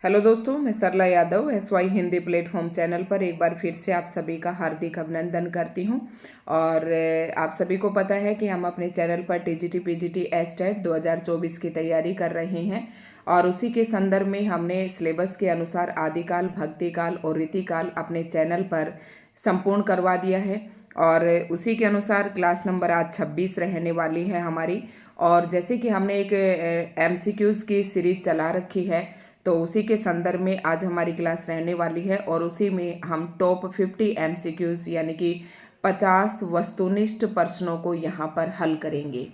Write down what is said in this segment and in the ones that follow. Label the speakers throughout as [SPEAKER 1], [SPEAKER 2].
[SPEAKER 1] Hello दोस्तों, मैं Sarla Yadav SY Hindi platform channel पर एक बार फिर से आप सभी का हार्दिक अभिनंदन करती हूं। और आप सभी को पता है कि हम अपने चैनल पर TGT PGT एस्टेट 2024 की तैयारी कर रहे हैं और उसी के संदर्भ में हमने सिलेबस के अनुसार आदिकाल, भक्तिकाल और रीतिकाल अपने चैनल पर संपूर्ण करवा दिया है। और उसी के अनुसार क्लास नंबर आज 26 रहने वाली है हमारी। और जैसे कि हमने एक MCQs की सीरीज चला रखी है, तो उसी के संदर्भ में आज हमारी क्लास रहने वाली है और उसी में हम टॉप 50 MCQs यानी कि 50 वस्तुनिष्ठ प्रश्नों को यहाँ पर हल करेंगे।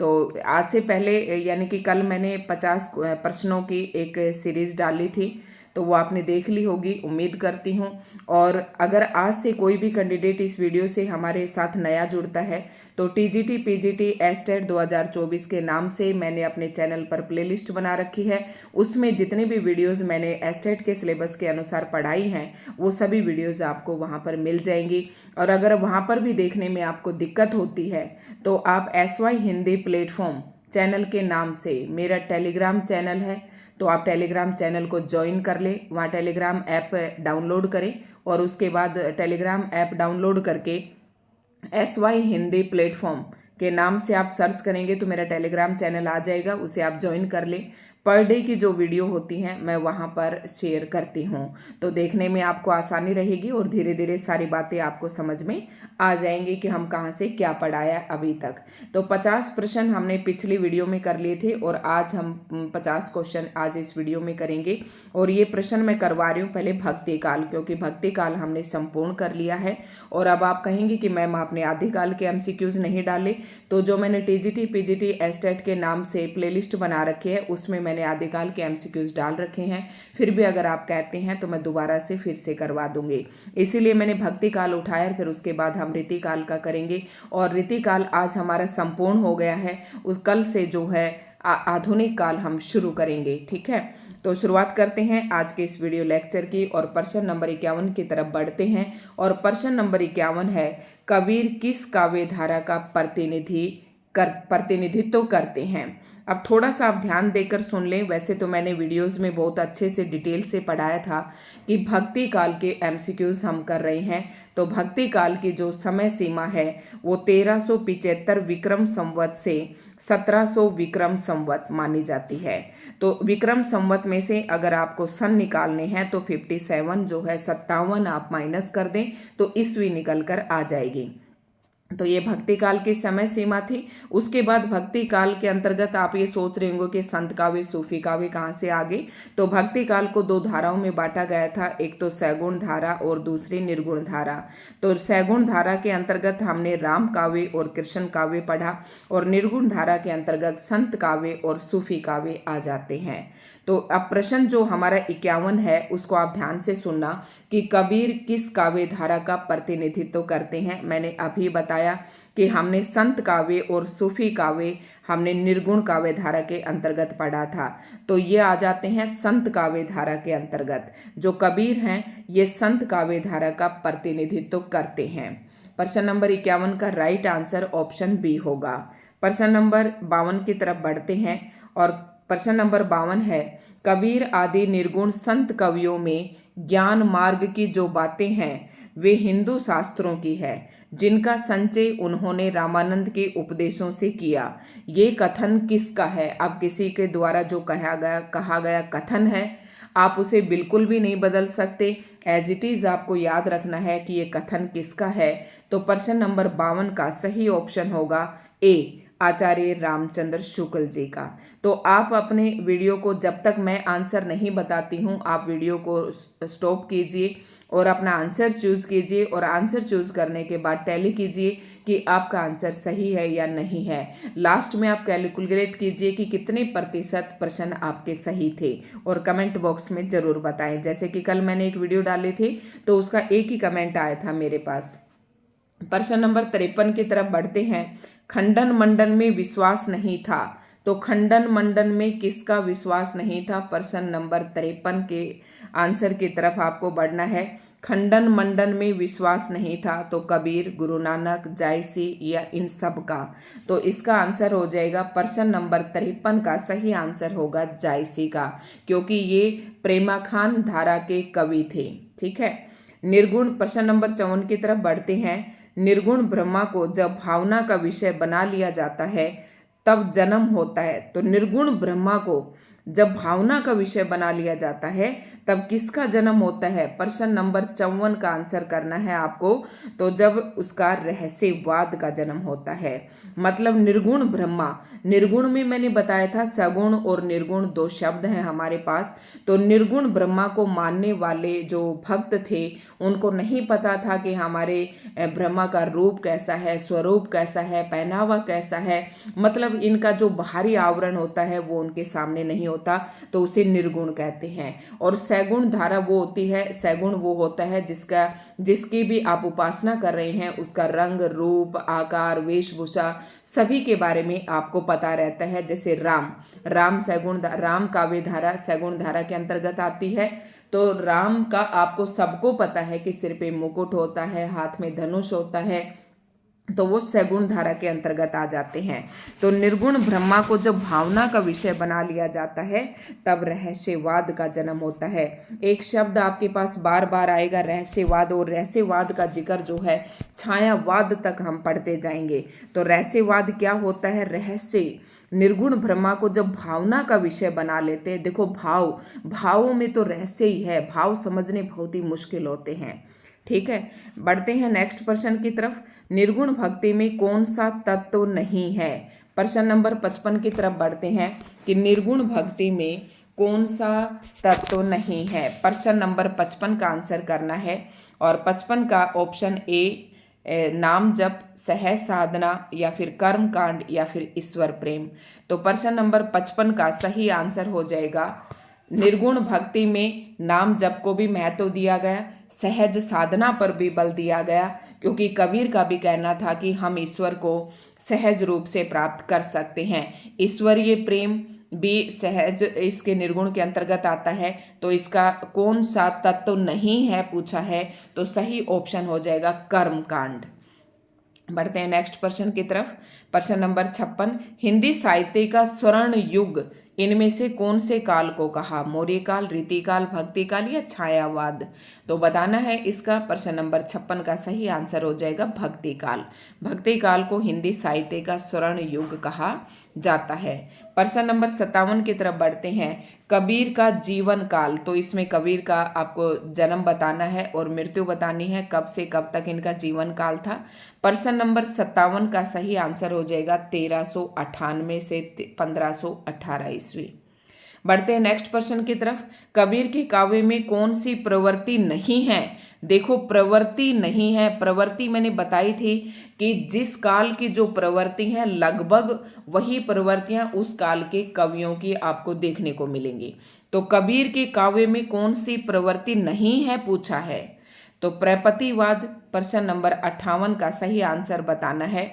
[SPEAKER 1] तो आज से पहले यानी कि कल मैंने 50 प्रश्नों की एक सीरीज डाली थी, तो वो आपने देख ली होगी, उम्मीद करती हूँ। और अगर आज से कोई भी कैंडिडेट इस वीडियो से हमारे साथ नया जुड़ता है तो TGT PGT एस्टेट 2024 के नाम से मैंने अपने चैनल पर प्लेलिस्ट बना रखी है। उसमें जितनी भी वीडियोस मैंने एस्टेट के सिलेबस के अनुसार पढ़ाई हैं वो सभी वीडियोस आपको वहाँ पर मिल जाएंगी। और अगर वहाँ पर भी देखने में आपको दिक्कत होती है तो आप SY हिंदी प्लेटफॉर्म चैनल के नाम से मेरा टेलीग्राम चैनल है, तो आप टेलीग्राम चैनल को ज्वाइन कर ले। वहाँ टेलीग्राम ऐप डाउनलोड करें और उसके बाद टेलीग्राम ऐप डाउनलोड करके SY हिंदी प्लेटफॉर्म के नाम से आप सर्च करेंगे तो मेरा टेलीग्राम चैनल आ जाएगा, उसे आप ज्वाइन कर लें। पर डे की जो वीडियो होती हैं मैं वहाँ पर शेयर करती हूँ, तो देखने में आपको आसानी रहेगी और धीरे धीरे सारी बातें आपको समझ में आ जाएंगी कि हम कहाँ से क्या पढ़ाया अभी तक। तो 50 प्रश्न हमने पिछली वीडियो में कर लिए थे और आज हम 50 क्वेश्चन आज इस वीडियो में करेंगे। और ये प्रश्न मैं करवा रही हूँ पहले भक्ति काल, क्योंकि भक्ति काल हमने संपूर्ण कर लिया है। और अब आप कहेंगे कि मैम आपने आदिकाल के MCQs नहीं डाले, तो जो मैंने TGT PGT एस्टेट के नाम से प्लेलिस्ट बना रखी है उसमें मैंने आदिकाल के MCQs डाल रखे हैं। फिर भी अगर आप कहते हैं तो मैं दोबारा से फिर से करवा दूंगी, इसीलिए मैंने भक्ति काल उठाया। फिर उसके बाद हम रीतिकाल का करेंगे और रीतिकाल आज हमारा संपूर्ण हो गया है। उस कल से जो है आधुनिक काल हम शुरू करेंगे। ठीक है, तो शुरुआत करते हैं आज के इस वीडियो लेक्चर की और प्रश्न नंबर 51 की तरफ बढ़ते हैं। और प्रश्न नंबर 51 है, कबीर किस काव्य धारा का प्रतिनिधित्व करते हैं। अब थोड़ा सा आप ध्यान देकर सुन लें। वैसे तो मैंने वीडियोस में बहुत अच्छे से डिटेल से पढ़ाया था कि भक्ति काल के MCQs हम कर रहे हैं। तो भक्ति काल की जो समय सीमा है वो 1375 विक्रम संवत से 1700 विक्रम संवत मानी जाती है। तो विक्रम संवत में से अगर आपको सन निकालने हैं तो 57 जो है 57 आप माइनस कर दें तो ईस्वी निकल कर आ जाएगी। तो ये भक्ति काल की समय सीमा थी। उसके बाद भक्ति काल के अंतर्गत आप ये सोच रहे होंगे कि संत काव्य, सूफी काव्य कहाँ से आ गए। तो भक्ति काल को दो धाराओं में बांटा गया था, एक तो सैगुण धारा और दूसरी निर्गुण धारा। तो सैगुण धारा के अंतर्गत हमने राम काव्य और कृष्ण काव्य पढ़ा और निर्गुण धारा के अंतर्गत संत काव्य और सूफी काव्य आ जाते हैं। तो अब प्रश्न जो हमारा 51 है उसको आप ध्यान से सुनना कि कबीर किस काव्य धारा का प्रतिनिधित्व करते हैं। मैंने अभी बताया कि हमने संत काव्य और सूफी काव्य हमने निर्गुण काव्य धारा के अंतर्गत पढ़ा था। तो ये आ जाते हैं संत काव्य धारा के अंतर्गत। जो कबीर हैं ये संत काव्य धारा का प्रतिनिधित्व करते हैं। प्रश्न नंबर 51 का राइट आंसर ऑप्शन बी होगा। प्रश्न नंबर 52 की तरफ बढ़ते हैं और प्रश्न नंबर 52 है, कबीर आदि निर्गुण संत कवियों में ज्ञान मार्ग की जो बातें हैं वे हिंदू शास्त्रों की है, जिनका संचय उन्होंने रामानंद के उपदेशों से किया। ये कथन किसका है। अब किसी के द्वारा जो कहा गया कथन है, आप उसे बिल्कुल भी नहीं बदल सकते। एज इट इज आपको याद रखना है कि ये कथन किसका है। तो प्रश्न नंबर 52 का सही ऑप्शन होगा ए, आचार्य रामचंद्र शुक्ल जी का। तो आप अपने वीडियो को जब तक मैं आंसर नहीं बताती हूँ आप वीडियो को स्टॉप कीजिए और अपना आंसर चूज कीजिए और आंसर चूज करने के बाद टैली कीजिए कि आपका आंसर सही है या नहीं है। लास्ट में आप कैलकुलेट कीजिए कि कितने प्रतिशत प्रश्न आपके सही थे और कमेंट बॉक्स में जरूर बताएं। जैसे कि कल मैंने एक वीडियो डाली थी तो उसका एक ही कमेंट आया था मेरे पास। प्रश्न नंबर 53 की तरफ बढ़ते हैं, खंडन मंडन में विश्वास नहीं था तो खंडन मंडन में किसका विश्वास नहीं था? प्रश्न नंबर 53 के आंसर की तरफ आपको बढ़ना है। खंडन मंडन में विश्वास नहीं था तो कबीर, गुरु नानक, जायसी या इन सब का? तो इसका आंसर हो जाएगा प्रश्न नंबर 53 का सही आंसर होगा जायसी का, क्योंकि ये प्रेमाखान धारा के कवि थे। ठीक है। निर्गुण, प्रश्न नंबर 54 की तरफ बढ़ते हैं। निर्गुण ब्रह्मा को जब भावना का विषय बना लिया जाता है तब जन्म होता है। तो निर्गुण ब्रह्मा को जब भावना का विषय बना लिया जाता है तब किसका जन्म होता है? प्रश्न नंबर 54 का आंसर करना है आपको। तो जब उसका रहस्यवाद का जन्म होता है, मतलब निर्गुण ब्रह्मा, निर्गुण में मैंने बताया था सगुण और निर्गुण दो शब्द हैं हमारे पास। तो निर्गुण ब्रह्मा को मानने वाले जो भक्त थे उनको नहीं पता था कि हमारे ब्रह्मा का रूप कैसा है, स्वरूप कैसा है, पहनावा कैसा है, मतलब इनका जो बाहरी आवरण होता है वो उनके सामने नहीं होता, तो उसे निर्गुण कहते हैं। और सैगुण धारा वो होती है, सैगुण वो होता है जिसकी भी आप उपासना कर रहे हैं उसका रंग, रूप, आकार, वेशभूषा सभी के बारे में आपको पता रहता है। जैसे राम सैगुण, राम काव्य धारा सैगुण धारा के अंतर्गत आती है। तो राम का आपको सबको पता है कि सिर पे मुकुट होता है, हाथ में धनुष होता है, तो वो सैगुण धारा के अंतर्गत आ जाते हैं। तो निर्गुण ब्रह्मा को जब भावना का विषय बना लिया जाता है तब रहस्यवाद का जन्म होता है। एक शब्द आपके पास बार बार आएगा रहस्यवाद, और रहस्यवाद का जिक्र जो है छायावाद तक हम पढ़ते जाएंगे। तो रहस्यवाद क्या होता है? रहस्य, निर्गुण ब्रह्मा को जब भावना का विषय बना लेते हैं। देखो भावों में तो रहस्य ही है, भाव समझने बहुत ही मुश्किल होते हैं। ठीक है, बढ़ते हैं नेक्स्ट प्रश्न की तरफ। निर्गुण भक्ति में कौन सा तत्व नहीं है? प्रश्न नंबर 55 की तरफ बढ़ते हैं कि निर्गुण भक्ति में कौन सा तत्व नहीं है। प्रश्न नंबर 55 का आंसर करना है, और 55 का ऑप्शन ए नाम जप, सहज साधना, या फिर कर्म कांड, या फिर ईश्वर प्रेम। तो प्रश्न नंबर 55 का सही आंसर हो जाएगा निर्गुण भक्ति में नाम जप को भी महत्व दिया गया, सहज साधना पर भी बल दिया गया, क्योंकि कबीर का भी कहना था कि हम ईश्वर को सहज रूप से प्राप्त कर सकते हैं। ईश्वरीय प्रेम भी सहज इसके निर्गुण के अंतर्गत आता है। तो इसका कौन सा तत्व नहीं है पूछा है, तो सही ऑप्शन हो जाएगा कर्म कांड। बढ़ते हैं नेक्स्ट प्रश्न की तरफ। प्रश्न नंबर 56, हिंदी साहित्य का स्वर्ण युग इनमें से कौन से काल को कहा? मौर्य काल, रीतिकाल, भक्ति काल, या छायावाद? तो बताना है इसका। प्रश्न नंबर 56 का सही आंसर हो जाएगा भक्ति काल। भक्ति काल को हिंदी साहित्य का स्वर्ण युग कहा जाता है। प्रश्न नंबर 57 की तरफ बढ़ते हैं। कबीर का जीवन काल, तो इसमें कबीर का आपको जन्म बताना है और मृत्यु बतानी है, कब से कब तक इनका जीवन काल था। प्रश्न नंबर 57 का सही आंसर हो जाएगा 1398 से 1518 ईस्वी। बढ़ते हैं नेक्स्ट प्रश्न की तरफ। कबीर के काव्य में कौन सी प्रवृत्ति नहीं है? देखो प्रवृत्ति नहीं है, प्रवृत्ति मैंने बताई थी कि जिस काल की जो प्रवृत्ति है लगभग वही प्रवृत्तियां उस काल के कवियों की आपको देखने को मिलेंगी। तो कबीर के काव्य में कौन सी प्रवृत्ति नहीं है पूछा है, तो प्रपतिवाद। प्रश्न नंबर 58 का सही आंसर बताना है।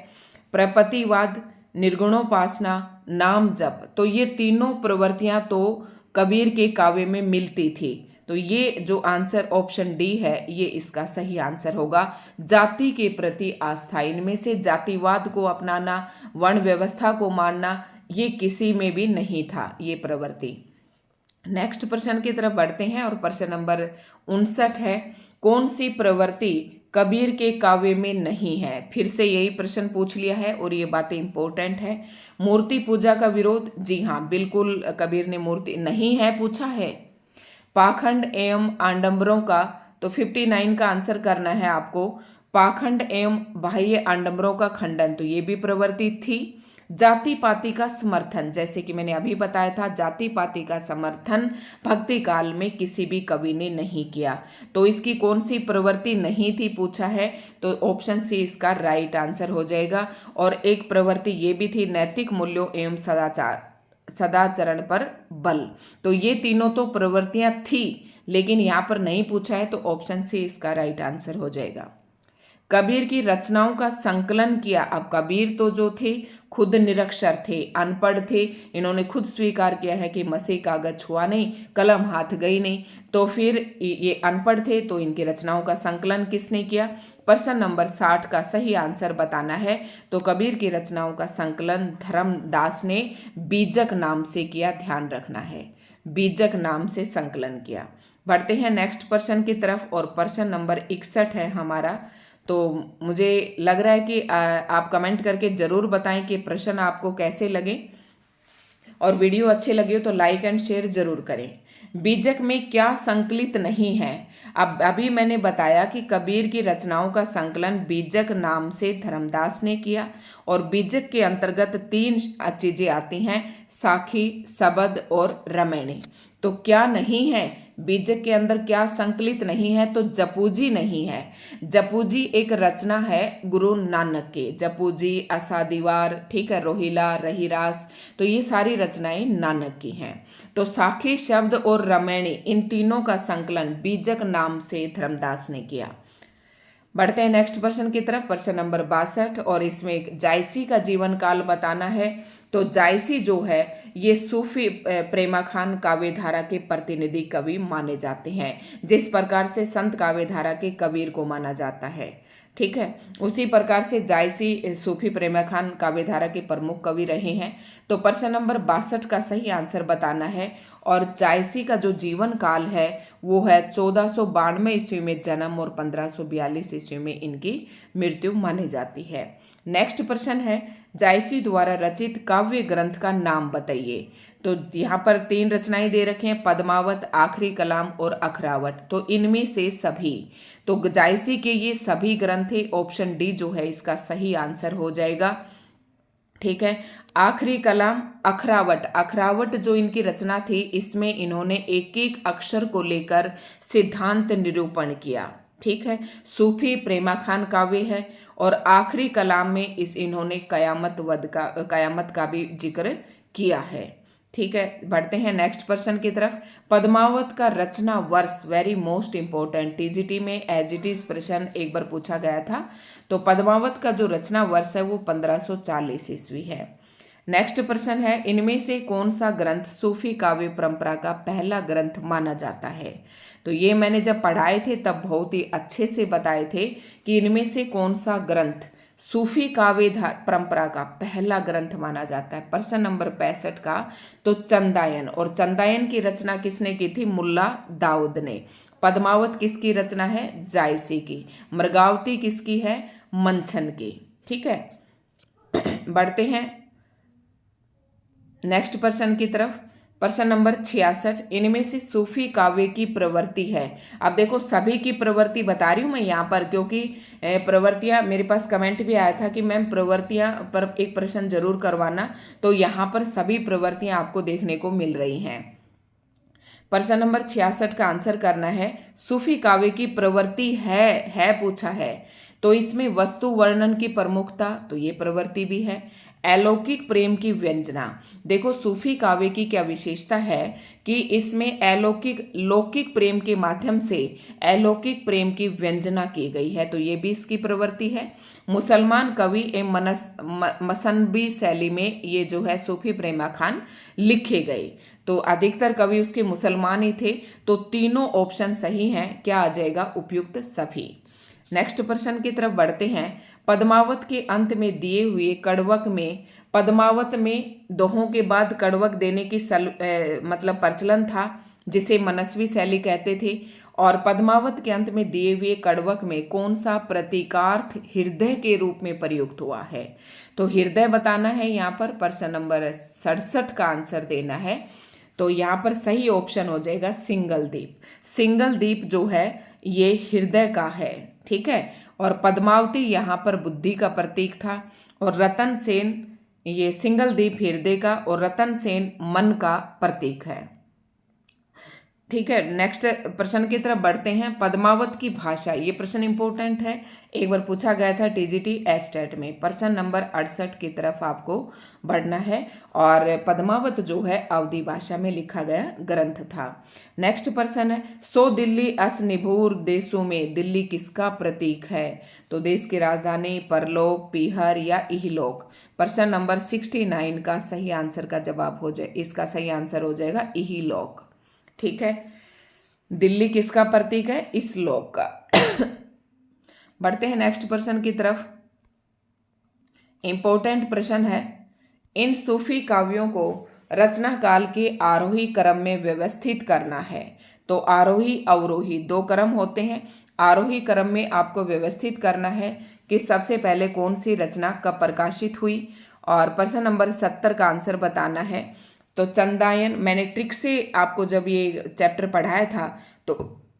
[SPEAKER 1] प्रपतिवाद, निर्गुणोपासना, नाम जप, तो ये तीनों प्रवृत्तियां तो कबीर के काव्य में मिलती थी। तो ये जो आंसर ऑप्शन डी है ये इसका सही आंसर होगा। जाति के प्रति आस्था, इनमें से जातिवाद को अपनाना, वर्ण व्यवस्था को मानना, ये किसी में भी नहीं था ये प्रवृत्ति। नेक्स्ट प्रश्न की तरफ बढ़ते हैं, और प्रश्न नंबर 59 है, कौन सी प्रवृत्ति कबीर के काव्य में नहीं है? फिर से यही प्रश्न पूछ लिया है और ये बातें इंपॉर्टेंट है। मूर्ति पूजा का विरोध, जी हाँ बिल्कुल कबीर ने मूर्ति नहीं है पूछा है। पाखंड एवं आडंबरों का, तो 59 का आंसर करना है आपको। पाखंड एवं बाह्य आडंबरों का खंडन, तो ये भी प्रवृत्ति थी। जाति पाति का समर्थन, जैसे कि मैंने अभी बताया था जाति पाति का समर्थन भक्ति काल में किसी भी कवि ने नहीं किया। तो इसकी कौन सी प्रवृत्ति नहीं थी पूछा है, तो ऑप्शन सी इसका राइट आंसर हो जाएगा। और एक प्रवृत्ति ये भी थी नैतिक मूल्यों एवं सदाचरण पर बल। तो ये तीनों तो प्रवृत्तियां थी, लेकिन यहाँ पर नहीं पूछा है, तो ऑप्शन सी इसका राइट आंसर हो जाएगा। कबीर की रचनाओं का संकलन किया। अब कबीर तो जो थे खुद निरक्षर थे, अनपढ़ थे, इन्होंने खुद स्वीकार किया है कि मसी कागज छुआ नहीं, कलम हाथ गई नहीं, तो फिर ये अनपढ़ थे, तो इनकी रचनाओं का संकलन किसने किया? प्रश्न नंबर 60 का सही आंसर बताना है। तो कबीर की रचनाओं का संकलन धर्मदास ने बीजक नाम से किया, ध्यान रखना है, बीजक नाम से संकलन किया। बढ़ते हैं नेक्स्ट प्रश्न की तरफ, और प्रश्न नंबर 61 है हमारा। तो मुझे लग रहा है कि आप कमेंट करके जरूर बताएं कि प्रश्न आपको कैसे लगे, और वीडियो अच्छे लगे हो तो लाइक एंड शेयर जरूर करें। बीजक में क्या संकलित नहीं है? अब अभी मैंने बताया कि कबीर की रचनाओं का संकलन बीजक नाम से धर्मदास ने किया, और बीजक के अंतर्गत 3 चीजें आती हैं, साखी, सबद और रमैनी। तो क्या नहीं है बीजक के अंदर, क्या संकलित नहीं है? तो जपूजी नहीं है। जपूजी एक रचना है गुरु नानक के, जपूजी, असादीवार, ठीक है, रोहिला, रहीरास, तो ये सारी रचनाएं नानक की हैं। तो साखी, शब्द और रमैनी, इन तीनों का संकलन बीजक नाम से धर्मदास ने किया। बढ़ते हैं नेक्स्ट प्रश्न की तरफ, प्रश्न नंबर 62, और इसमें जायसी का जीवन काल बताना है। तो जायसी जो है ये सूफी प्रेमा खान काव्यधारा के प्रतिनिधि कवि माने जाते हैं, जिस प्रकार से संत काव्यधारा के कबीर को माना जाता है, ठीक है, उसी प्रकार से जायसी सूफी प्रेमा खान काव्यधारा के प्रमुख कवि रहे हैं। तो प्रश्न नंबर 62 का सही आंसर बताना है, और जायसी का जो जीवन काल है वो है 1492 ईस्वी में जन्म और 1542 ईस्वी में इनकी मृत्यु मानी जाती है। नेक्स्ट प्रश्न है, जायसी द्वारा रचित काव्य ग्रंथ का नाम बताइए। तो यहाँ पर 3 रचनाएं दे रखे हैं, पद्मावत, आखिरी कलाम और अखरावट। तो इनमें से सभी, तो जायसी के ये सभी ग्रंथ है, ऑप्शन डी जो है इसका सही आंसर हो जाएगा, ठीक है। आखिरी कलाम, अखरावट, अखरावट जो इनकी रचना थी, इसमें इन्होंने एक एक अक्षर को लेकर सिद्धांत निरूपण किया, ठीक है। सूफी प्रेमा खान काव्य है, और आखिरी कलाम में इन्होंने कयामत का भी जिक्र किया है, ठीक है। बढ़ते हैं नेक्स्ट प्रश्न की तरफ। पद्मावत का रचना वर्ष, वेरी मोस्ट इंपॉर्टेंट, टीजीटी में एज इट इज प्रश्न एक बार पूछा गया था। तो पद्मावत का जो रचना वर्ष है वो 1540 ईस्वी है। नेक्स्ट प्रश्न है, इनमें से कौन सा ग्रंथ सूफी काव्य परंपरा का पहला ग्रंथ माना जाता है? तो ये मैंने जब पढ़ाए थे तब बहुत ही अच्छे से बताए थे कि इनमें से कौन सा ग्रंथ सूफी काव्य परंपरा का पहला ग्रंथ माना जाता है। प्रश्न नंबर 65 का, तो चंदायन, और चंदायन की रचना किसने की थी? मुल्ला दाऊद ने। पद्मावत किसकी रचना है? जायसी की। मृगावती किसकी है? मंथन की, ठीक है। बढ़ते हैं नेक्स्ट प्रश्न की तरफ। प्रश्न नंबर 66, इनमें से सूफी काव्य की प्रवृत्ति है। अब देखो सभी की प्रवृत्ति बता रही हूं मैं यहाँ पर, क्योंकि प्रवृत्तियां, मेरे पास कमेंट भी आया था कि मैम प्रवृत्तियां पर एक प्रश्न जरूर करवाना, तो यहाँ पर सभी प्रवृत्तियां आपको देखने को मिल रही हैं। प्रश्न नंबर 66 का आंसर करना है, सूफी काव्य की प्रवृत्ति है पूछा है, तो इसमें वस्तु वर्णन की प्रमुखता, तो ये प्रवृत्ति भी है। अलौकिक प्रेम की व्यंजना, देखो सूफी काव्य की क्या विशेषता है कि इसमें लौकिक प्रेम के माध्यम से अलौकिक प्रेम की व्यंजना की गई है, तो ये भी इसकी प्रवृत्ति है। मुसलमान कवि एवं मसनबी शैली में ये जो है सूफी प्रेमा खान लिखे गए, तो अधिकतर कवि उसके मुसलमान ही थे, तो तीनों ऑप्शन सही हैं। क्या आ जाएगा? उपयुक्त सभी। नेक्स्ट प्रश्न की तरफ बढ़ते हैं। पद्मावत के अंत में दिए हुए कड़वक में, पद्मावत में दोहों के बाद कड़वक देने की मतलब प्रचलन था, जिसे मनस्वी शैली कहते थे, और पद्मावत के अंत में दिए हुए कड़वक में कौन सा प्रतीकार्थ हृदय के रूप में प्रयुक्त हुआ है? तो हृदय बताना है यहाँ पर। प्रश्न नंबर 67 का आंसर देना है, तो यहाँ पर सही ऑप्शन हो जाएगा सिंगल दीप। सिंगल दीप जो है ये हृदय का है, ठीक है, और पद्मावती यहाँ पर बुद्धि का प्रतीक था, और रतन सेन, ये सिंगल दीप हृदय का और रतन सेन मन का प्रतीक है। ठीक है, नेक्स्ट प्रश्न की तरफ बढ़ते हैं। पद्मावत की भाषा, ये प्रश्न इंपॉर्टेंट है, एक बार पूछा गया था टीजीटी एस्टेट में। प्रश्न नंबर 68 की तरफ आपको बढ़ना है। और पद्मावत जो है अवधी भाषा में लिखा गया ग्रंथ था। नेक्स्ट प्रश्न है, सो दिल्ली अस निभूर देशों में दिल्ली किसका प्रतीक है? तो देश की राजधानी, परलोक, पीहर या इहलोक। प्रश्न नंबर 69 का सही आंसर का जवाब हो जाए, इसका सही आंसर हो जाएगा इहलोक। ठीक है, दिल्ली किसका प्रतीक है? इस लोक का। बढ़ते हैं नेक्स्ट प्रश्न की तरफ। इंपॉर्टेंट प्रश्न है, इन सूफी काव्यों को रचना काल के आरोही क्रम में व्यवस्थित करना है। तो आरोही अवरोही दो क्रम होते हैं, आरोही क्रम में आपको व्यवस्थित करना है कि सबसे पहले कौन सी रचना कब प्रकाशित हुई। और प्रश्न नंबर 70 का आंसर बताना है। तो चंदायन, मैंने ट्रिक से आपको जब ये चैप्टर पढ़ाया था तो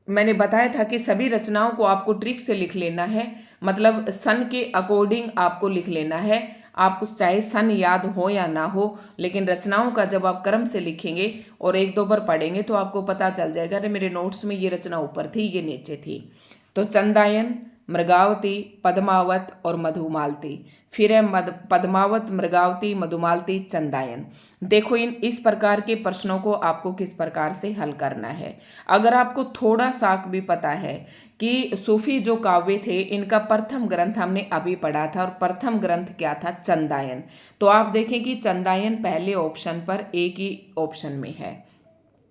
[SPEAKER 1] मैंने बताया था कि सभी रचनाओं को आपको ट्रिक से लिख लेना है, मतलब सन के अकॉर्डिंग आपको लिख लेना है। आपको चाहे सन याद हो या ना हो, लेकिन रचनाओं का जब आप क्रम से लिखेंगे और एक दो बार पढ़ेंगे तो आपको पता चल जाएगा, अरे मेरे नोट्स में ये रचना ऊपर थी, ये नीचे थी। तो चंदायन, मृगावती, पद्मावत और मधुमालती। फिर है पद्मावत, मृगावती, मधुमालती, चंदायन। देखो इस प्रकार के प्रश्नों को आपको किस प्रकार से हल करना है। अगर आपको थोड़ा सा भी पता है कि सूफी जो काव्य थे इनका प्रथम ग्रंथ हमने अभी पढ़ा था, और प्रथम ग्रंथ क्या था? चंदायन। तो आप देखें कि चंदायन पहले ऑप्शन पर एक ही ऑप्शन में है,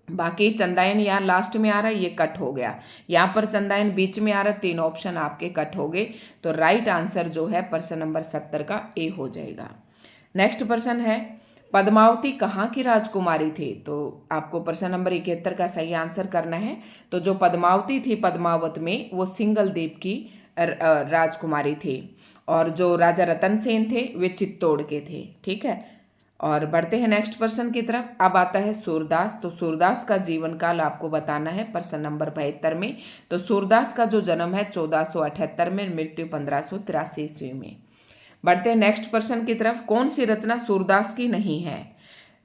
[SPEAKER 1] बाकी चंदायन यहाँ लास्ट में आ रहा है, ये कट हो गया। यहाँ पर चंदायन बीच में आ रहा है, 3 ऑप्शन आपके कट हो गए। तो राइट आंसर जो है प्रश्न नंबर 70 का ए हो जाएगा। नेक्स्ट प्रश्न है, पद्मावती कहाँ की राजकुमारी थी? तो आपको प्रश्न नंबर 71 का सही आंसर करना है। तो जो पद्मावती थी पद्मावत में, वो सिंगल द्वीप की राजकुमारी थी, और जो राजा रतन सेन थे वे चित्तौड़ के थे। ठीक है, और बढ़ते हैं नेक्स्ट प्रश्न की तरफ। अब आता है सूरदास। तो सूरदास का जीवन काल आपको बताना है प्रश्न नंबर 72 में। तो सूरदास का जो जन्म है 1478 में, मृत्यु 1583 ईस्वी में। बढ़ते हैं नेक्स्ट प्रश्न की तरफ। कौन सी रचना सूरदास की नहीं है?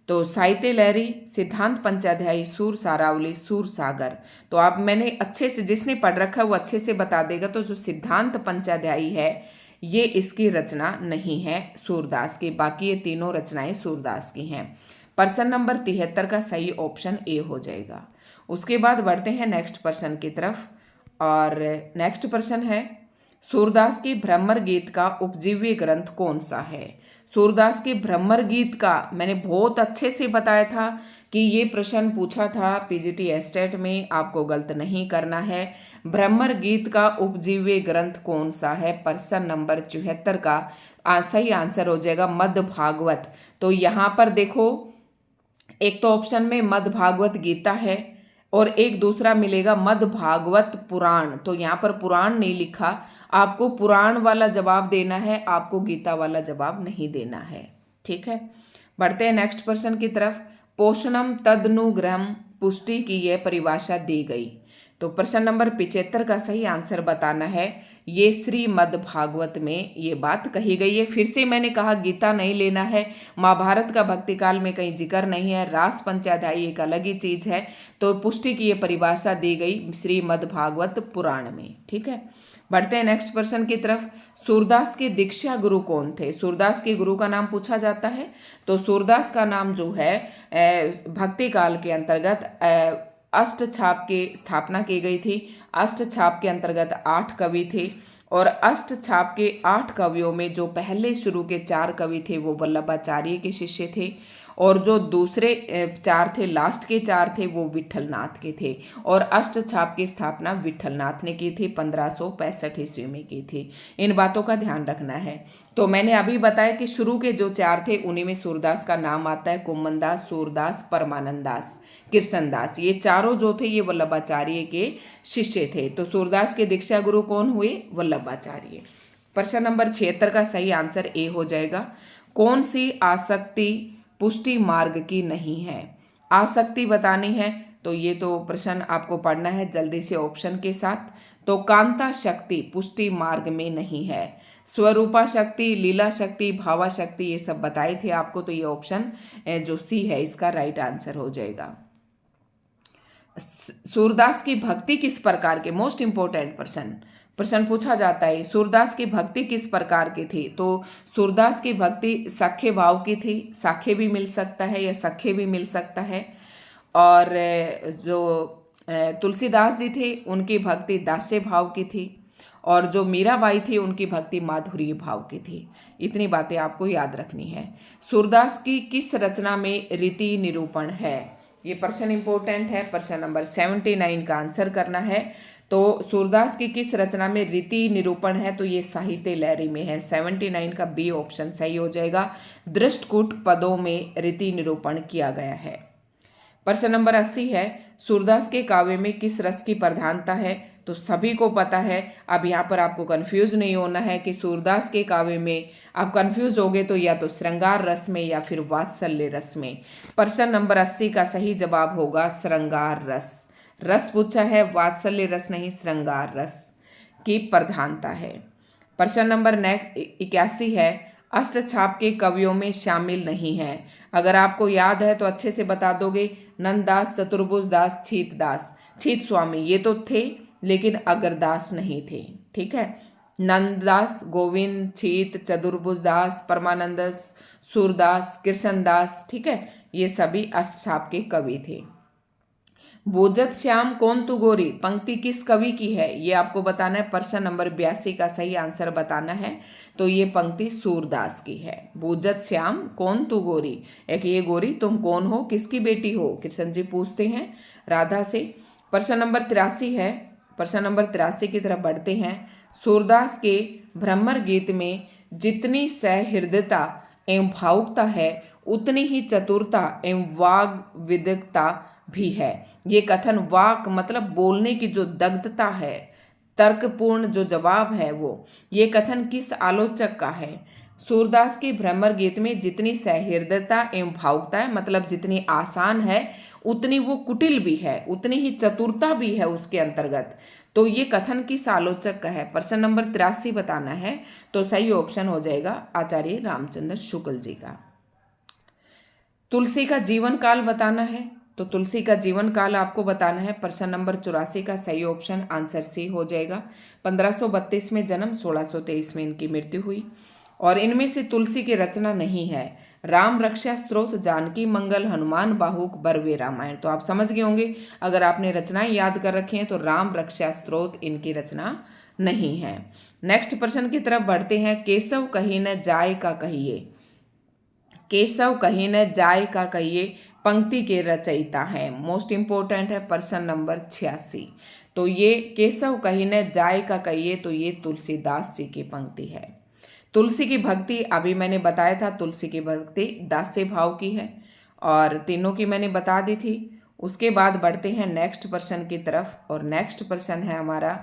[SPEAKER 1] तो साहित्य लहरी, सिद्धांत पंचाध्यायी, सूर सारावली, सूर सागर। तो आप, मैंने अच्छे से, जिसने पढ़ रखा है वो अच्छे से बता देगा। तो जो सिद्धांत पंचाध्यायी है ये इसकी रचना नहीं है सूरदास की, बाकी ये तीनों रचनाएं सूरदास की हैं। प्रश्न नंबर 73 का सही ऑप्शन ए हो जाएगा। उसके बाद बढ़ते हैं नेक्स्ट प्रश्न की तरफ। और नेक्स्ट प्रश्न है, सूरदास के भ्रमर गीत का उपजीव्य ग्रंथ कौन सा है? सूरदास के भ्रमर गीत का मैंने बहुत अच्छे से बताया था कि ये प्रश्न पूछा था पीजीटी एस्टेट में, आपको गलत नहीं करना है। भ्रमर गीत का उपजीव्य ग्रंथ कौन सा है? प्रश्न नंबर 74 का सही आंसर हो जाएगा मध्य भागवत। तो यहाँ पर देखो, एक तो ऑप्शन में मध्य भागवत गीता है और एक दूसरा मिलेगा मध्य भागवत पुराण। तो यहाँ पर पुराण नहीं लिखा, आपको पुराण वाला जवाब देना है, आपको गीता वाला जवाब नहीं देना है। ठीक है, बढ़ते हैं नेक्स्ट प्रश्न की तरफ। पोषणम तदनुग्रहम पुष्टि की यह परिभाषा दी गई। तो प्रश्न नंबर 75 का सही आंसर बताना है। ये श्रीमद् भागवत में ये बात कही गई है। फिर से मैंने कहा गीता नहीं लेना है, महाभारत का भक्ति काल में कहीं जिक्र नहीं है, रास पंचाध्यायी एक अलग ही चीज है। तो पुष्टि की ये परिभाषा दी गई श्रीमद् भागवत पुराण में। ठीक है, बढ़ते हैं नेक्स्ट प्रश्न की तरफ। सूरदास के दीक्षा गुरु कौन थे? सूरदास के गुरु का नाम पूछा जाता है। तो सूरदास का नाम जो है भक्ति काल के अंतर्गत अष्ट छाप की स्थापना की गई थी। अष्ट छाप के अंतर्गत 8 कवि थे, और अष्ट छाप के 8 कवियों में जो पहले शुरू के 4 कवि थे वो वल्लभाचार्य के शिष्य थे, और जो दूसरे 4 थे, लास्ट के 4 थे, वो विठलनाथ के थे। और अष्ट छाप की स्थापना विठलनाथ ने की थी, 1565 ईस्वी में की थी। इन बातों का ध्यान रखना है। तो मैंने अभी बताया कि शुरू के जो 4 थे उन्हीं में सूरदास का नाम आता है। कुम्मनदास, सूरदास, परमानंद दास, कृष्णदास, ये चारों जो थे ये वल्लभाचार्य के शिष्य थे। तो सूरदास के दीक्षा गुरु कौन हुए? वल्लभाचार्य। प्रश्न नंबर 76 का सही आंसर ए हो जाएगा। कौन सी आसक्ति पुष्टि मार्ग की नहीं है? आसक्ति बतानी है, तो ये तो प्रश्न आपको पढ़ना है जल्दी से ऑप्शन के साथ। तो कांता शक्ति पुष्टि मार्ग में नहीं है। स्वरूपा शक्ति, लीला शक्ति, भावा शक्ति, ये सब बताए थे आपको। तो ये ऑप्शन जो सी है इसका राइट आंसर हो जाएगा। सूरदास की भक्ति किस प्रकार के, मोस्ट इंपोर्टेंट प्रश्न पूछा जाता है, सूरदास की भक्ति किस प्रकार की थी। तो सूरदास की भक्ति सख्य भाव की थी, साख्य भी मिल सकता है या सख्य भी मिल सकता है। और जो तुलसीदास जी थे उनकी भक्ति दास्य भाव की थी, और जो मीराबाई थी उनकी भक्ति माधुर्य भाव की थी। इतनी बातें आपको याद रखनी है। सूरदास की किस रचना में रीति निरूपण है, ये प्रश्न इंपॉर्टेंट है। प्रश्न नंबर 79 का आंसर करना है। तो सूरदास की किस रचना में रीति निरूपण है, तो ये साहित्य लहरी में है। 79 का बी ऑप्शन सही हो जाएगा। दृष्टकूट पदों में रीति निरूपण किया गया है। प्रश्न नंबर 80 है, सूरदास के काव्य में किस रस की प्रधानता है। तो सभी को पता है, अब यहाँ पर आपको कंफ्यूज नहीं होना है कि सूरदास के काव्य में आप कंफ्यूज होगे तो या तो श्रृंगार रस में या फिर वात्सल्य रस में। प्रश्न नंबर 80 का सही जवाब होगा श्रृंगार रस। रस पूछा है, वात्सल्य रस नहीं, श्रृंगार रस की प्रधानता है। प्रश्न नंबर 81 है, अष्टछाप के कवियों में शामिल नहीं है। अगर आपको याद है तो अच्छे से बता दोगे। नंददास, चतुर्भुज दास, छीतदास। छीत स्वामी ये तो थे लेकिन अगरदास नहीं थे, ठीक है। नंददास, गोविंद, छीत, चतुर्भुज दास, परमानंद, सूरदास, कृष्णदास, ठीक है, ये सभी अष्टछाप के कवि थे। बोजत श्याम कौन तू गोरी पंक्ति किस कवि की है, ये आपको बताना है। प्रश्न नंबर 82 का सही आंसर बताना है। तो ये पंक्ति सूरदास की है। बोजत श्याम कौन तू गोरी, एक ये गोरी तुम कौन हो, किसकी बेटी हो, कृष्ण जी पूछते हैं राधा से। प्रश्न नंबर 83 है। प्रश्न नंबर 83 की तरफ बढ़ते हैं। सूरदास के भ्रमर गीत में जितनी सहृदयता एवं भावुकता है उतनी ही चतुरता एवं वाग विदग्धता भी है। ये कथन वाक मतलब बोलने की जो दग्धता है, तर्कपूर्ण जो जवाब है वो, ये कथन किस आलोचक का है। सूरदास के भ्रमर गीत में जितनी सहृदयता एवं भावुकता है मतलब जितनी आसान है उतनी वो कुटिल भी है, उतनी ही चतुरता भी है उसके अंतर्गत। तो ये कथन किस आलोचक का है। प्रश्न नंबर 83 बताना है। तो सही ऑप्शन हो जाएगा आचार्य रामचंद्र शुक्ल जी का। तुलसी का जीवन काल बताना है। तो तुलसी का जीवन काल आपको बताना है। प्रश्न नंबर 84 का सही ऑप्शन आंसर सी हो जाएगा। 1532 में जन्म, 1623 में इनकी मृत्यु हुई। और इनमें से तुलसी की रचना नहीं है। राम रक्षा स्त्रोत, जानकी मंगल, हनुमान बाहुक, बरवे रामायण। तो आप समझ गए होंगे, अगर आपने रचनाएं याद कर रखी हैं तो राम रक्षा स्त्रोत इनकी रचना नहीं है। नेक्स्ट प्रश्न की तरफ बढ़ते हैं। केशव कही न जाय का कहिए, केशव कही न जाय का कहिए पंक्ति के रचयिता हैं। मोस्ट इंपोर्टेंट है प्रश्न नंबर 86। तो ये केशव कही न जाय का कहिए, तो ये तुलसीदास जी की पंक्ति है। तुलसी की भक्ति अभी मैंने बताया था, तुलसी की भक्ति दास्य भाव की है और तीनों की मैंने बता दी थी। उसके बाद बढ़ते हैं नेक्स्ट प्रश्न की तरफ। और नेक्स्ट प्रश्न है हमारा,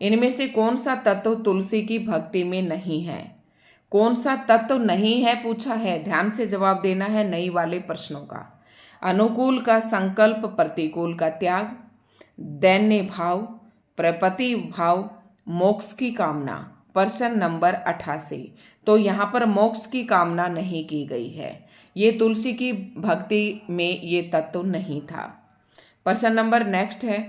[SPEAKER 1] इनमें से कौन सा तत्व तुलसी की भक्ति में नहीं है। कौन सा तत्व नहीं है पूछा है, ध्यान से जवाब देना है नई वाले प्रश्नों का। अनुकूल का संकल्प, प्रतिकूल का त्याग, दैन्य भाव, प्रपति भाव, मोक्ष की कामना। प्रश्न नंबर 88। तो यहाँ पर मोक्ष की कामना नहीं की गई है, ये तुलसी की भक्ति में ये तत्व नहीं था। प्रश्न नंबर नेक्स्ट है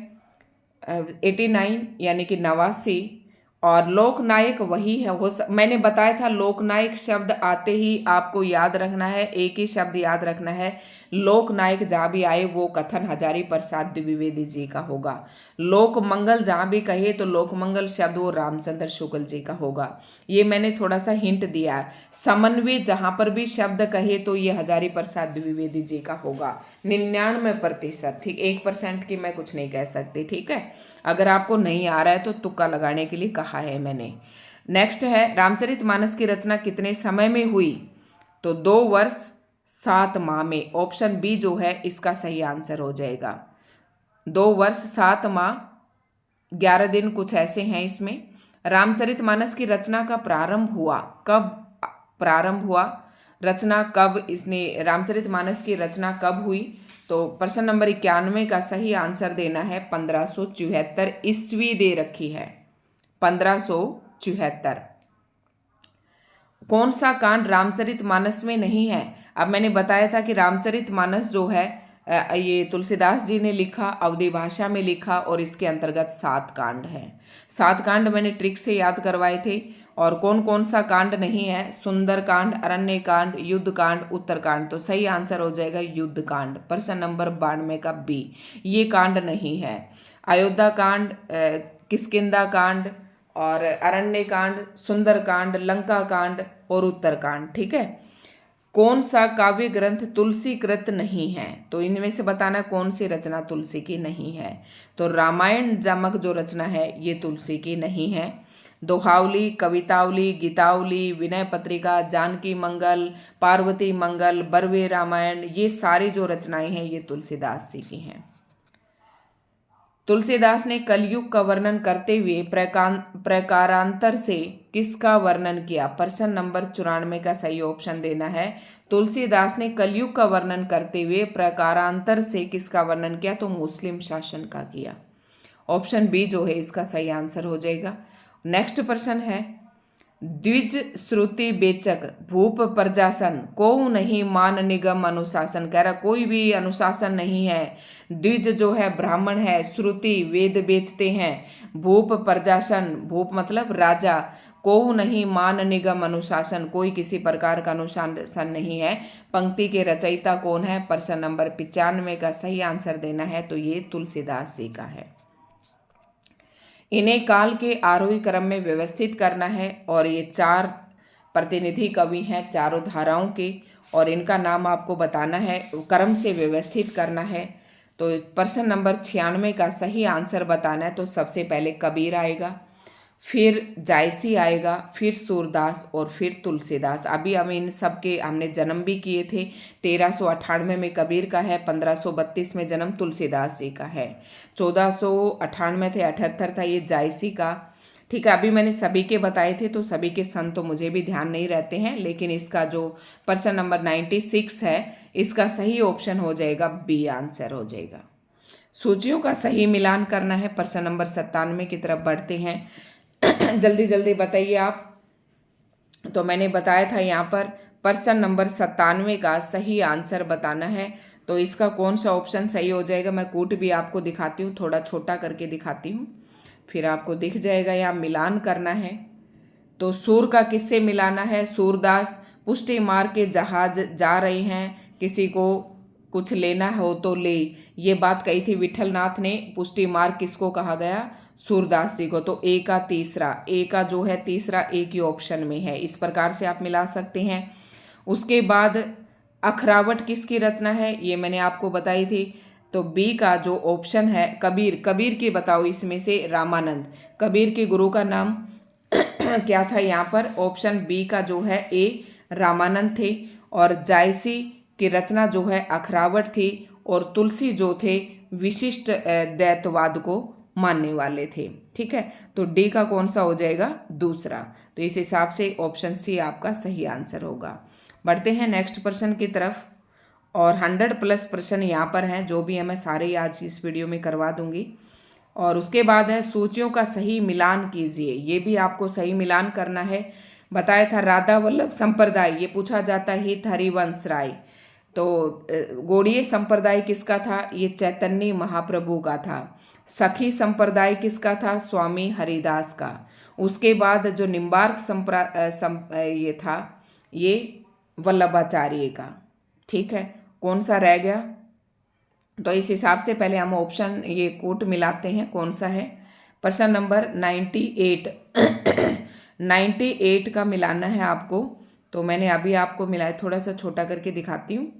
[SPEAKER 1] 89 यानी कि 89। और लोकनायक वही है, मैंने बताया था लोकनायक शब्द आते ही आपको याद रखना है, एक ही शब्द याद रखना है। लोकनायक जहाँ भी आए वो कथन हजारी प्रसाद द्विवेदी जी का होगा। लोक मंगल जहाँ भी कहे तो लोकमंगल शब्द वो रामचंद्र शुक्ल जी का होगा। ये मैंने थोड़ा सा हिंट दिया। समन्वय जहाँ पर भी शब्द कहे तो ये हजारी प्रसाद द्विवेदी जी का होगा। 99%, ठीक, 1% की मैं कुछ नहीं कह सकती, ठीक है। अगर आपको नहीं आ रहा है तो तुक्का लगाने के लिए कहा है मैंने। नेक्स्ट है, रामचरितमानस की रचना कितने समय में हुई। तो 2 वर्ष 7 माह में। ऑप्शन बी जो है इसका सही आंसर हो जाएगा। 2 वर्ष 7 माह 11 दिन कुछ ऐसे हैं इसमें। रामचरितमानस की रचना का प्रारंभ हुआ, कब प्रारंभ हुआ, रचना कब, इसने रामचरितमानस की रचना कब हुई। तो प्रश्न नंबर 91 का सही आंसर देना है 1574 ईस्वी दे रखी है, 1574। कौन सा कांड रामचरितमानस में नहीं है। अब मैंने बताया था कि रामचरितमानस जो है ये तुलसीदास जी ने लिखा, अवधी भाषा में लिखा और इसके अंतर्गत 7 कांड हैं। 7 कांड मैंने ट्रिक से याद करवाए थे। और कौन कौन सा कांड नहीं है? सुंदर कांड, अरण्य कांड, युद्ध कांड, उत्तर कांड। तो सही आंसर हो जाएगा युद्ध कांड, प्रश्न नंबर 92 का बी। ये कांड नहीं है। अयोध्या कांड, किष्किंधा कांड और अरण्य कांड, सुंदर कांड, लंका कांड और उत्तर कांड। ठीक है। कौन सा काव्य ग्रंथ तुलसी कृत नहीं है? तो इनमें से बताना कौन सी रचना तुलसी की नहीं है। तो रामायण नामक जो रचना है ये तुलसी की नहीं है। दोहावली, कवितावली, गीतावली, विनय पत्रिका, जानकी मंगल, पार्वती मंगल, बरवे रामायण, ये सारी जो रचनाएं हैं ये तुलसीदास जी की हैं। तुलसीदास ने कलयुग का वर्णन करते हुए प्रकारांतर से किसका वर्णन किया? प्रश्न नंबर 94 का सही ऑप्शन देना है। तुलसीदास ने कलयुग का वर्णन करते हुए प्रकारांतर से किसका वर्णन किया? तो मुस्लिम शासन का किया। ऑप्शन बी जो है इसका सही आंसर हो जाएगा। नेक्स्ट प्रश्न है, द्विज श्रुति बेचक भूप प्रजासन को नहीं मान निगम अनुशासन। कह रहा कोई भी अनुशासन नहीं है। द्विज जो है ब्राह्मण है, श्रुति वेद बेचते हैं, भूप प्रजासन, भूप मतलब राजा, को नहीं मान निगम अनुशासन, कोई किसी प्रकार का अनुशासन नहीं है। पंक्ति के रचयिता कौन है? प्रश्न नंबर 95 का सही आंसर देना है। तो ये तुलसीदास जी का है। इन्हें काल के आरोही क्रम में व्यवस्थित करना है और ये 4 प्रतिनिधि कवि हैं चारों धाराओं के, और इनका नाम आपको बताना है, क्रम से व्यवस्थित करना है। तो प्रश्न नंबर 96 का सही आंसर बताना है। तो सबसे पहले कबीर आएगा, फिर जायसी आएगा, फिर सूरदास और फिर तुलसीदास। अभी हम इन सबके हमने जन्म भी किए थे। 1398 में कबीर का है, 1532 में जन्म तुलसीदास जी का है, 1498 थे, 78 था ये जायसी का। ठीक है। अभी मैंने सभी के बताए थे तो सभी के सन तो मुझे भी ध्यान नहीं रहते हैं, लेकिन इसका जो प्रश्न नंबर 96 है इसका सही ऑप्शन हो जाएगा बी आंसर हो जाएगा। सूचियों का सही मिलान करना है। प्रश्न नंबर 97 की तरफ बढ़ते हैं। जल्दी जल्दी बताइए आप। तो मैंने बताया था यहाँ पर प्रश्न नंबर 97 का सही आंसर बताना है। तो इसका कौन सा ऑप्शन सही हो जाएगा? मैं कूट भी आपको दिखाती हूँ, थोड़ा छोटा करके दिखाती हूँ, फिर आपको दिख जाएगा। यहाँ मिलान करना है। तो सूर का किससे मिलाना है? सूरदास, पुष्टि मार के जहाज जा रहे हैं, किसी को कुछ लेना हो तो ले, ये बात कही थी विठलनाथ ने। पुष्टि मार्ग किसको कहा गया? सूरदास जी को। तो ए का तीसरा, ए का जो है तीसरा एक ही ऑप्शन में है। इस प्रकार से आप मिला सकते हैं। उसके बाद अखरावट किसकी रचना है? ये मैंने आपको बताई थी। तो बी का जो ऑप्शन है कबीर, कबीर की बताओ इसमें से। रामानंद, कबीर के गुरु का नाम क्या था? यहाँ पर ऑप्शन बी का जो है ए रामानंद थे। और जायसी की रचना जो है अखरावट थी, और तुलसी जो थे विशिष्ट द्वैतवाद को मानने वाले थे। ठीक है। तो डी का कौन सा हो जाएगा? दूसरा। तो इस हिसाब से ऑप्शन सी आपका सही आंसर होगा। बढ़ते हैं नेक्स्ट प्रश्न की तरफ। और 100+ प्रश्न यहाँ पर हैं, जो भी है मैं सारे आज इस वीडियो में करवा दूंगी। और उसके बाद है सूचियों का सही मिलान कीजिए। ये भी आपको सही मिलान करना है। बताया था राधा वल्लभ संप्रदाय, ये पूछा जाता है हरिवंश राय। तो गौड़ीय संप्रदाय किसका था? ये चैतन्य महाप्रभु का था। सखी संप्रदाय किसका था? स्वामी हरिदास का। उसके बाद जो निम्बार्क ये था ये वल्लभाचार्य का। ठीक है। कौन सा रह गया? तो इस हिसाब से पहले हम ऑप्शन ये कोट मिलाते हैं कौन सा है। प्रश्न नंबर 98 98 का मिलाना है आपको। तो मैंने अभी आपको मिलाया, थोड़ा सा छोटा करके दिखाती हूँ।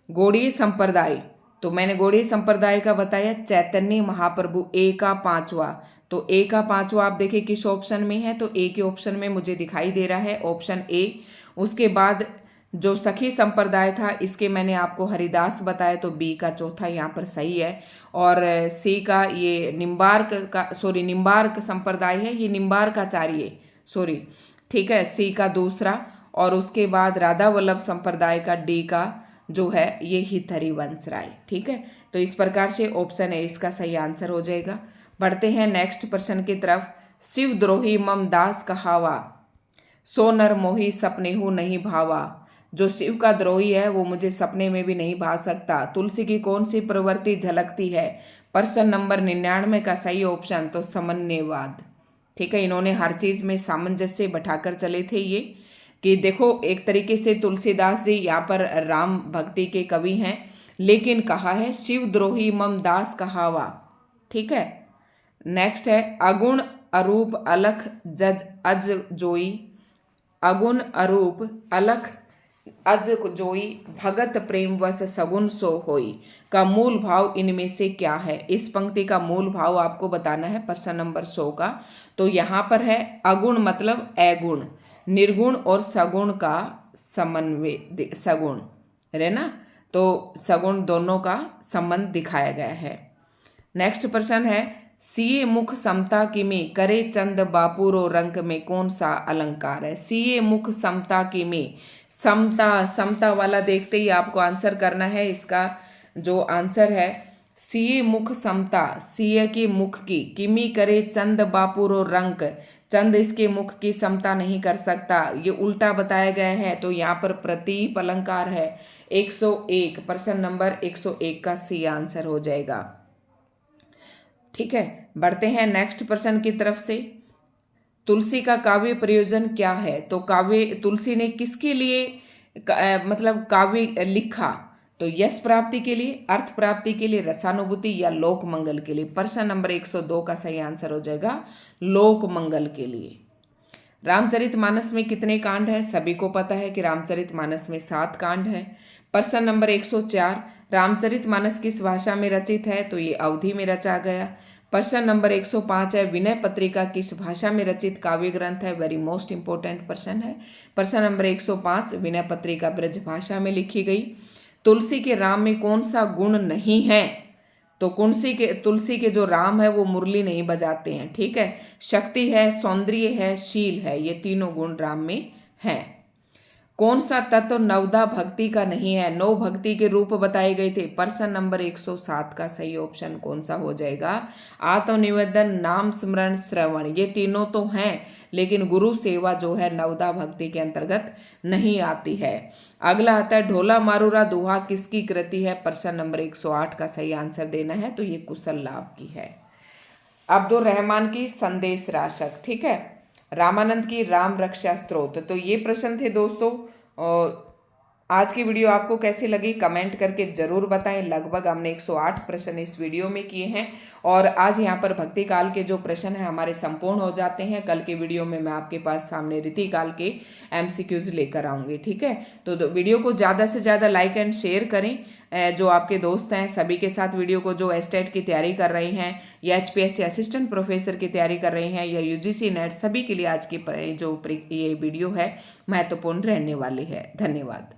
[SPEAKER 1] गौड़ीय संप्रदाय, तो मैंने गौड़ीय संप्रदाय का बताया चैतन्य महाप्रभु, ए का 5वां। तो ए का 5वां आप देखिए किस ऑप्शन में है? तो ए के ऑप्शन में मुझे दिखाई दे रहा है ऑप्शन ए। उसके बाद जो सखी संप्रदाय था इसके मैंने आपको हरिदास बताया, तो बी का चौथा यहाँ पर सही है। और सी का ये निम्बार्क संप्रदाय है, ये निम्बार्काचार्य, सॉरी। ठीक है। सी का दूसरा। और उसके बाद राधा वल्लभ संप्रदाय का डी का जो है ये हित हरिवंश राय। ठीक है। तो इस प्रकार से ऑप्शन ए इसका सही आंसर हो जाएगा। बढ़ते हैं नेक्स्ट प्रश्न की तरफ। शिव द्रोही मम दास कहावा, सो नर मोही सपनेहु नहीं भावा, जो शिव का द्रोही है वो मुझे सपने में भी नहीं भा सकता। तुलसी की कौन सी प्रवृत्ति झलकती है? प्रश्न नंबर 99 का सही ऑप्शन तो समन्वयवाद। ठीक है, इन्होंने हर चीज में सामंजस्य बैठाकर चले थे ये, कि देखो एक तरीके से तुलसीदास जी यहाँ पर राम भक्ति के कवि हैं, लेकिन कहा है शिव द्रोही मम दास कहावा। ठीक है, नेक्स्ट है अगुण अरूप अलख जज अज जोई। अगुण अरूप अलख अज जोई भगत प्रेम वश सगुन सो होई का मूल भाव इनमें से क्या है? इस पंक्ति का मूल भाव आपको बताना है प्रश्न नंबर 100 का। तो यहाँ पर है अगुण मतलब अगुण, निर्गुण और सगुण का समन्वय, सगुण है ना, तो सगुण दोनों का संबंध दिखाया गया है। नेक्स्ट प्रश्न है सीए मुख समता किमी करे चंद बापुरो रंक में कौन सा अलंकार है? सीए मुख समता किमी, समता, समता वाला देखते ही आपको आंसर करना है। इसका जो आंसर है सीए मुख समता, सीए की मुख की, किमी करे चंद बापुरो रंक, चंद इसके मुख की समता नहीं कर सकता, ये उल्टा बताया गया है। तो यहाँ पर प्रतीप अलंकार है 101, प्रश्न नंबर 101 का सी आंसर हो जाएगा। ठीक है, बढ़ते हैं नेक्स्ट प्रश्न की तरफ से। तुलसी का काव्य प्रयोजन क्या है? तो काव्य तुलसी ने किसके लिए मतलब काव्य लिखा? तो यश प्राप्ति के लिए, अर्थ प्राप्ति के लिए, रसानुभूति या लोक मंगल के लिए? प्रश्न नंबर 102 का सही आंसर हो जाएगा लोक मंगल के लिए। रामचरितमानस में कितने कांड है? सभी को पता है कि रामचरितमानस में 7 कांड है। प्रश्न नंबर 104 रामचरितमानस किस भाषा में रचित है? तो ये अवधी में रचा गया। प्रश्न नंबर 105 है विनय पत्रिका किस भाषा में रचित काव्य ग्रंथ है? वेरी मोस्ट इंपोर्टेंट प्रश्न है। प्रश्न नंबर 105 विनय पत्रिका ब्रज भाषा में लिखी गई। तुलसी के राम में कौन सा गुण नहीं है? तो तुलसी के जो राम है वो मुरली नहीं बजाते हैं। ठीक है, शक्ति है, सौंदर्य है, शील है, ये तीनों गुण राम में हैं। कौन सा तत्व नवदा भक्ति का नहीं है? 9 भक्ति के रूप बताए गए थे। प्रश्न नंबर 107 का सही ऑप्शन कौन सा हो जाएगा? आत्मनिवेदन, नाम स्मरण, श्रवण, ये तीनों तो हैं, लेकिन गुरु सेवा जो है नवदा भक्ति के अंतर्गत नहीं आती है। अगला आता है ढोला मारूरा दुहा किसकी कृति है? प्रश्न नंबर 108 का सही आंसर देना है, तो ये कुशल लाभ की है। अब्दुल रहमान की संदेश राशक, ठीक है, रामानंद की राम रक्षा स्त्रोत। तो ये प्रश्न थे दोस्तों। आज की वीडियो आपको कैसी लगी कमेंट करके जरूर बताएं। लगभग हमने 108 प्रश्न इस वीडियो में किए हैं और आज यहाँ पर भक्ति काल के जो प्रश्न हैं हमारे संपूर्ण हो जाते हैं। कल के वीडियो में मैं आपके पास सामने रीति काल के MCQs लेकर आऊंगी। ठीक है, तो वीडियो को ज़्यादा से ज़्यादा लाइक एंड शेयर करें। जो आपके दोस्त हैं सभी के साथ वीडियो को, जो एस्टेट की तैयारी कर रहे हैं या HPSC असिस्टेंट प्रोफेसर की तैयारी कर रहे हैं या UGC नेट, सभी के लिए आज की जो ये वीडियो है महत्वपूर्ण रहने वाली है। धन्यवाद।